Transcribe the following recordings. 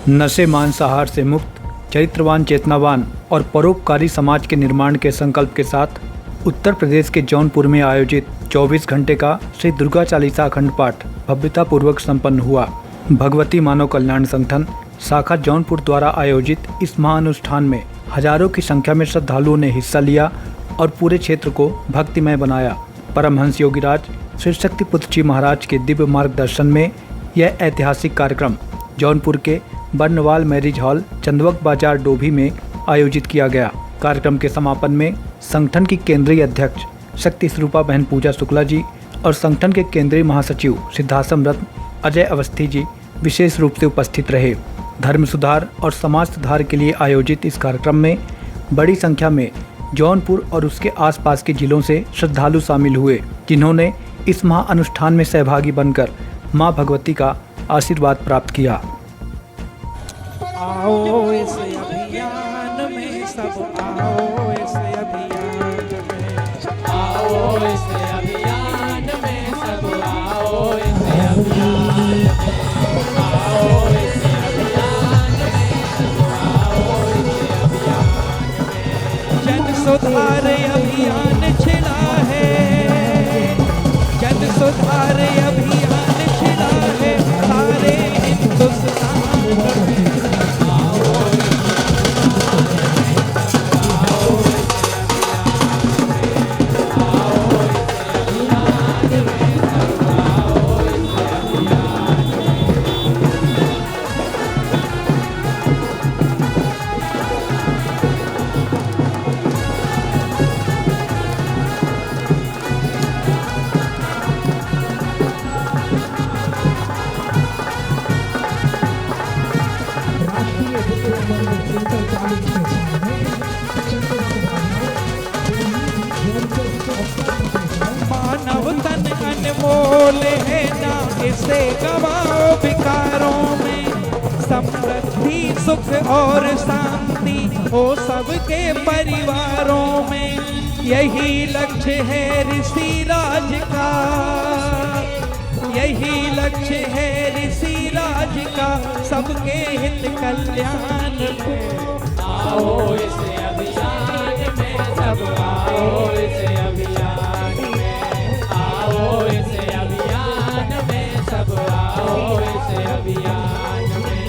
नशे मांसाहार से मुक्त, चरित्रवान, चेतनावान और परोपकारी समाज के निर्माण के संकल्प के साथ उत्तर प्रदेश के जौनपुर में आयोजित 24 घंटे का श्री दुर्गा चालीसा अखंड पाठ भव्यतापूर्वक संपन्न हुआ। भगवती मानव कल्याण संगठन शाखा जौनपुर द्वारा आयोजित इस महाअनुष्ठान में हजारों की संख्या में श्रद्धालुओं ने हिस्सा लिया और पूरे क्षेत्र को भक्तिमय बनाया। परमहंस योगीराज श्री शक्तिपुत्र जी महाराज के दिव्य मार्गदर्शन में यह ऐतिहासिक कार्यक्रम जौनपुर के बर्नवाल मैरिज हॉल, चंदवक बाजार, डोभी में आयोजित किया गया। कार्यक्रम के समापन में संगठन की केंद्रीय अध्यक्ष शक्ति स्वरूपा बहन पूजा शुक्ला जी और संगठन के केंद्रीय महासचिव सिद्धाश्रम रत्न अजय अवस्थी जी विशेष रूप से उपस्थित रहे। धर्म सुधार और समाज सुधार के लिए आयोजित इस कार्यक्रम में बड़ी संख्या में जौनपुर और उसके आसपास के जिलों से श्रद्धालु शामिल हुए, जिन्होंने इस महाअनुष्ठान में सहभागी बनकर मां भगवती का आशीर्वाद प्राप्त किया। आओ इस अभियान में सब आओ, इस अभियान में आओ, इस अभियान में सब आओ, इस अभियान में आओ, इस अभियान में सब आओ, इस अभियान में जन सुधार अभियान छिड़ा है, जन सुधार अभियान छिड़ा है सारे हिंदुस्तान में। मानव तन अनमोल है ना, इसे गवाओ विकारों में। समृद्धि, सुख और शांति हो सबके परिवारों में। यही लक्ष्य है ऋषिराज का, यही लक्ष्य है ऋषिराज का, सबके हित कल्याण में। आओ इस अभियान में सब आओ, इस अभियान में आओ, इस अभियान में सब आओ, इस अभियान में।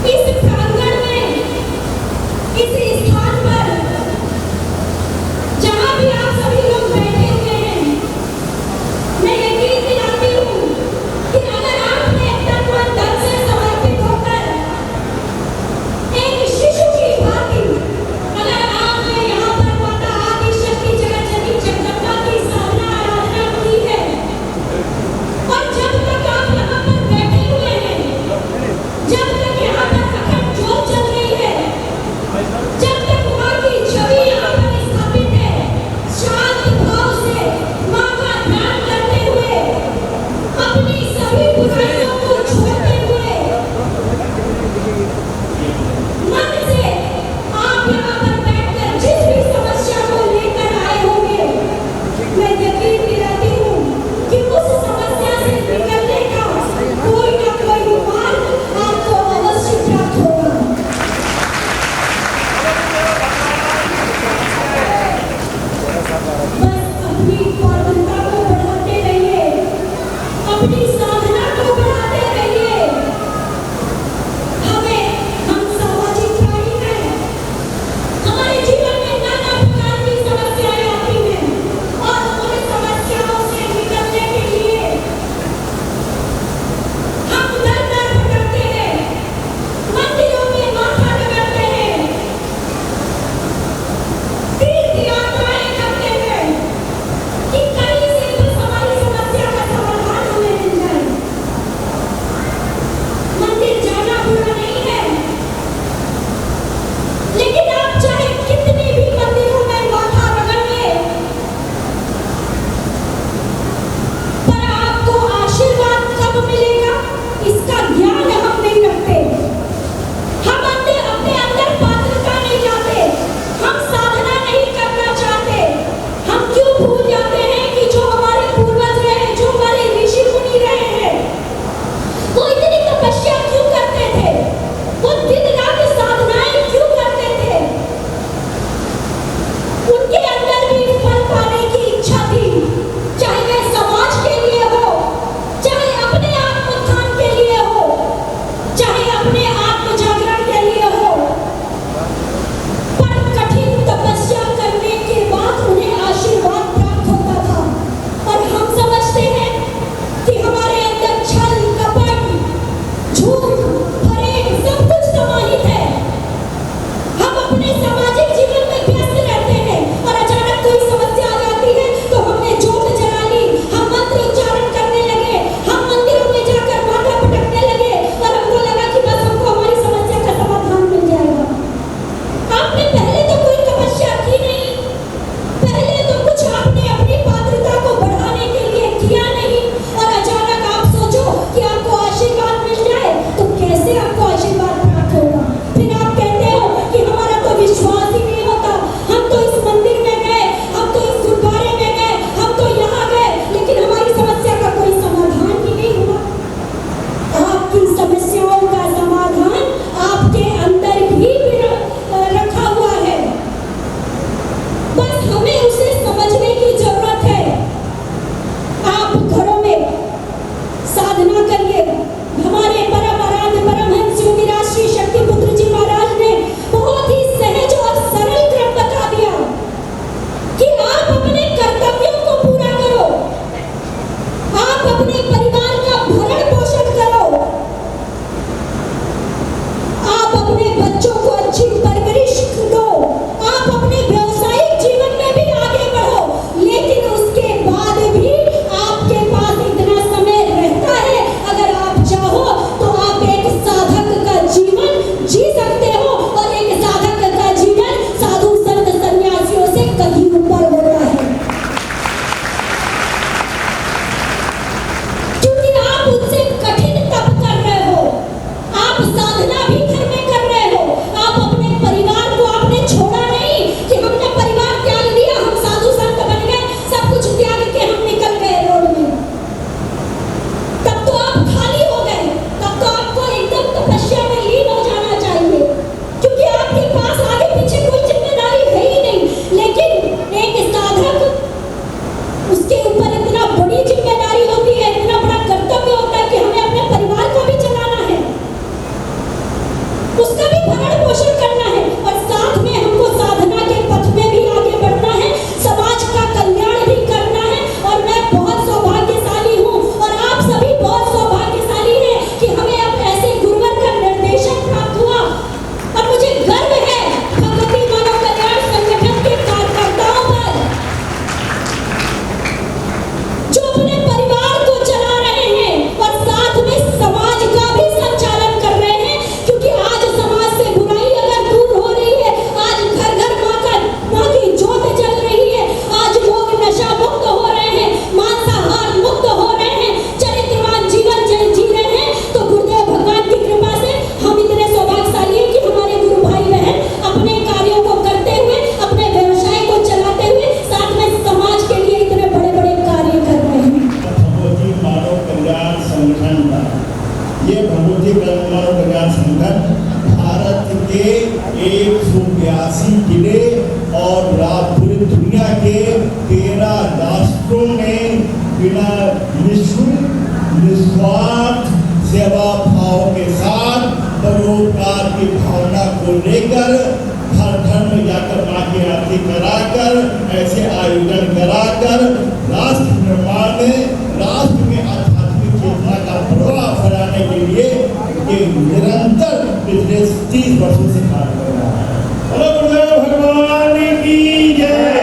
इस प्रांगण में, इस स्थान पर जहाँ भी आप सभी लोग बैठे हुए हैं, मैं यकीन दिलाती हूँ कि अगर आप आपने पहले तो कोई तपस्या की नहीं, पहले तो कुछ आपने अपनी पात्रता को बढ़ाने के लिए किया नहीं, और अचानक आप सोचो कि आपको आशीर्वाद मिल जाए, तो कैसे आपको आशीर्वाद प्राप्त होगा? फिर आप कहते हो कि हमारा तो विश्वास ही नहीं होता, हम तो इस मंदिर में गए, हम तो इस गुरुद्वारे में गए, हम तो यहाँ गए, लेकिन हमारी समस्या का कोई समाधान ही नहीं हुआ। आपकी समस्याओं का समाधान आपके अंदर ही रखा हुआ है, बस हमें उसे समझने की जरूरत है। आप घरों में साधना करिए। हमारे परम आराध्य परमहंस योगी राष्ट्रीय शक्ति पुत्र जी महाराज ने बहुत ही सहज और सरल क्रम बता दिया कि आप अपने कर्तव्यों को पूरा करो, आप अपने परिवार का भरण पोषण करो, आप अपने बच्चों को अच्छी परवरिश दो, आप अपने व्यवसायिक जीवन में भी आगे बढ़ो, लेकिन उसके बाद भी आपके पास इतना समय रहता है, अगर आप चाहो तो आप एक साधक का जीवन जी सकते हो, और एक साधक का जीवन साधु संत सन्यासियों से कहीं ऊपर होता है, क्योंकि आप उनसे कठिन तप कर रहे हो, आप साधना भी घर में कर रहे हो, आप अपने परिवार को आपने छोड़ा नहीं कि हमने परिवार त्याग दिया, हम साधु संत बन गए, सब कुछ त्याग के हम निकल गए रोड में। तब तो आप खाली हो गए, तब तो आपको एकदम तपस्या में लीन हो जाना चाहिए, क्योंकि आपके पास आगे पीछे कोई जिम्मेदारी है ही नहीं। लेकिन एक साधक, उसके ऊपर इतना बड़ी जिम्मेदारी होती है, इतना बड़ा कर्तव्य होता है कि हमें अपने परिवार को भी चलाना है, उसका भी भरण पोषण करना है, और साथ में हमको साधना के पथ में भी आगे बढ़ना है, समाज का कल्याण भी करना है। और मैं बहुत सौभाग्यशाली हूँ, और आप सभी बहुत सौभाग्यशाली हैं कि हमें अब ऐसे गुरुवर का निर्देशन प्राप्त हुआ, और मुझे गर्व है भगवती मानव कल्याण संगठन के कार्यकर्ताओं पर, जो अपने परिवार को चला रहे हैं और साथ में समाज का भी संचालन कर रहे हैं, क्योंकि आज समाज से बुराई अगर दूर हो रही है, आज घर घर माँ की ज्योत जल रही है, आज लोग नशा मुक्त हो रहे हैं, मांसाहार मुक्त हो रहे हैं, चरित्रवान जीवन जी रहे हैं, तो गुरुदेव भगवान की कृपा से हम इतने सौभाग्यशाली हैं कि हमारे गुरु भाई बहन अपने कार्यों को करते हुए, अपने व्यवसाय को चलाते हुए, साथ में समाज के लिए इतने बड़े बड़े कार्य कर रहे हैं। भगवती मानव कल्याण संगठन का ये भगवती मानव कल्याण संगठन भारत के 182 जिले और पूरी दुनिया के 13 राष्ट्रों में बिना निःशुल्क निस्वार्थ सेवा भाव के साथ परोपकार की भावना को लेकर हर घर में जाकर माँ की आरती कराकर, ऐसे आयोजन कराकर राष्ट्र निर्माण में, राष्ट्र में आध्यात्मिक चेतना का प्रभाव फैलाने के लिए ये निरंतर पिछले 30 वर्षों से कार्य कर रहा है। बोलो गुरुदेव भगवान की जय।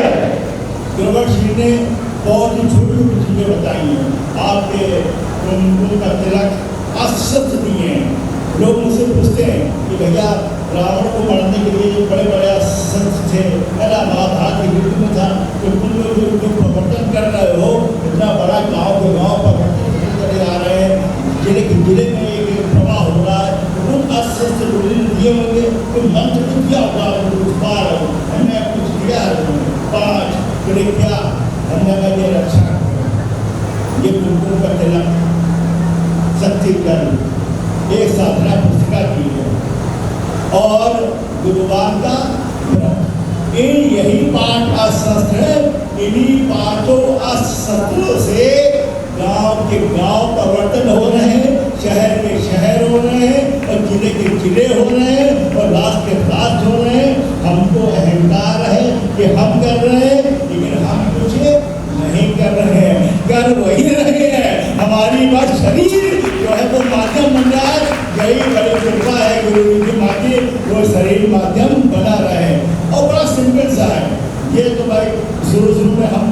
गुरुवर श्री ने बहुत ही छोटी छोटी चीजें बताई हैं, आपके कुमकुम का तिलक अस्त्र दिए हैं। लोग मुझसे पूछते हैं कि भैया रावण को मारने के लिए जो बड़े बड़े संत थे, पहला महाभारत के युद्ध में था, तो तुम लोग जो प्रवर्तन कर रहे हो, इतना बड़ा गांव के गांव प्रवर्तन करे आ रहे हैं, जिले के जिले में एक प्रवाह हो रहा है, उन अस्त्र दिए होंगे, तो मंत्र को दिया होगा, कुछ पार हमने कुछ दिया है, 5 क्या हमने ये रक्षा, ये कुमकुम का तिलक, सत्य कर्म, एक साधना पुस्तिका की है, और गुरुवार का व्रत। यही 5 अस्त्र है, इन्हीं 5 अस्त्रों से गांव के गांव परिवर्तन हो रहे हैं, शहर के शहर हो रहे हैं, और जिले के जिले हो रहे हैं, और राष्ट्र के राष्ट्र हो रहे हैं। हमको अहंकार है कि हम कर रहे हैं, लेकिन हम कुछ नहीं कर रहे हैं, कर वही रहे हैं। हमारी बात शरीर जो है वो माध्यम बन रहा है, यही बड़ी कृपा है गुरु जी की माँ की, वो शरीर माध्यम बना रहे हैं। और बड़ा सिंपल सा है ये, तो भाई शुरू में हम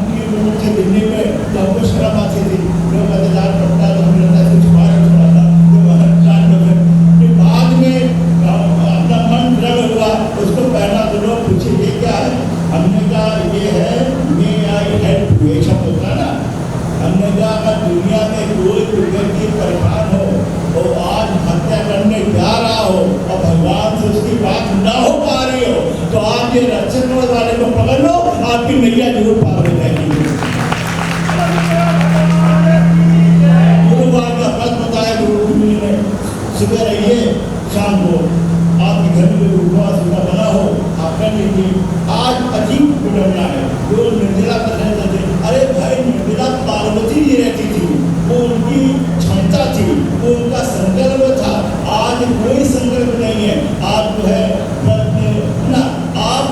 से दिल्ली में तो हमको शर्म आती थी, जो मजेदार पड़ता तो हमें लगता है छुपा छोड़ा था, जो बाहर बाद में अपना मन दृढ़ हुआ, उसको पहना तो पूछे ये क्या है? हमने कहा ये है मे आई हेल्प यू, ऐसा होता ना। हमने कहा अगर दुनिया में कोई व्यक्ति परेशान हो और आज हत्या करने जा रहा हो और भगवान से उसकी बात ना हो पा रही हो, तो आप ये रक्षक वाले को पकड़ लो, आपकी नैया जरूर पार हो जाएगी। गुरुवार का व्रत बताया गुरु ने, सुबह रहिए शाम को आपके घर में उपवास बना हो आप कर लीजिए। आज अजीब घटना है, जो निर्जला कर रहे थे, अरे भाई निर्जला पार्वती जी रहती थी, वो उनकी क्षमता थी, वो उनका संकल्प था। आज कोई संकल्प नहीं है। आज जो है व्रत में ना, आप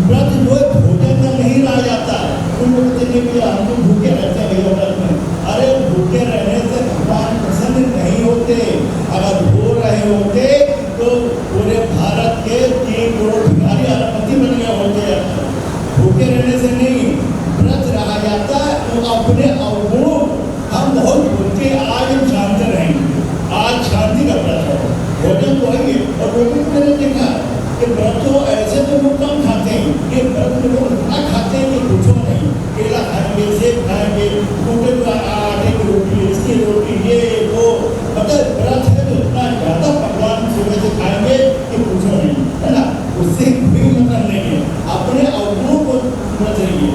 व्रत जो है भोजन में नहीं रह जाता है। उन लोग कहते हैं कि हम लोग भूखे रहते हैं भैया व्रत में। अरे भूखे रहने से भगवान प्रसन्न नहीं होते। अगर हो रहे होते तो पूरे भारत के 3 करोड़ भिखारी अरबपति बन गए होते। भूखे रहने से नहीं, व्रत रहा जाता है तो अपने अवगुणों, हम बहुत भूखे, आज हम शांत रहेंगे, आज शांति का व्रत है, भोजन तो है। और लोगों को मैंने देखा कि व्रत तो ऐसे तो लोग कम खाते हैं, ये व्रत में लोग इतना खाते हैं कि पूछो नहीं। केला खाएंगे, सेब खाएंगे, टूटे आटे की रोटी, इसकी रोटी, ये वो, मतलब व्रत है तो इतना ज़्यादा पकवान सुबह से खाएंगे कि पूछो नहीं, है ना। उससे कोई मतलब नहीं है। अपने अवगुणों को मत रहिए।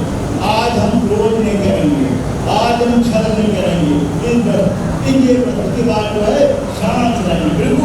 आज हम क्रोध नहीं करेंगे, आज हम छल नहीं करेंगे। इन ये व्रत की बात जो है शांत रहेंगे, बिल्कुल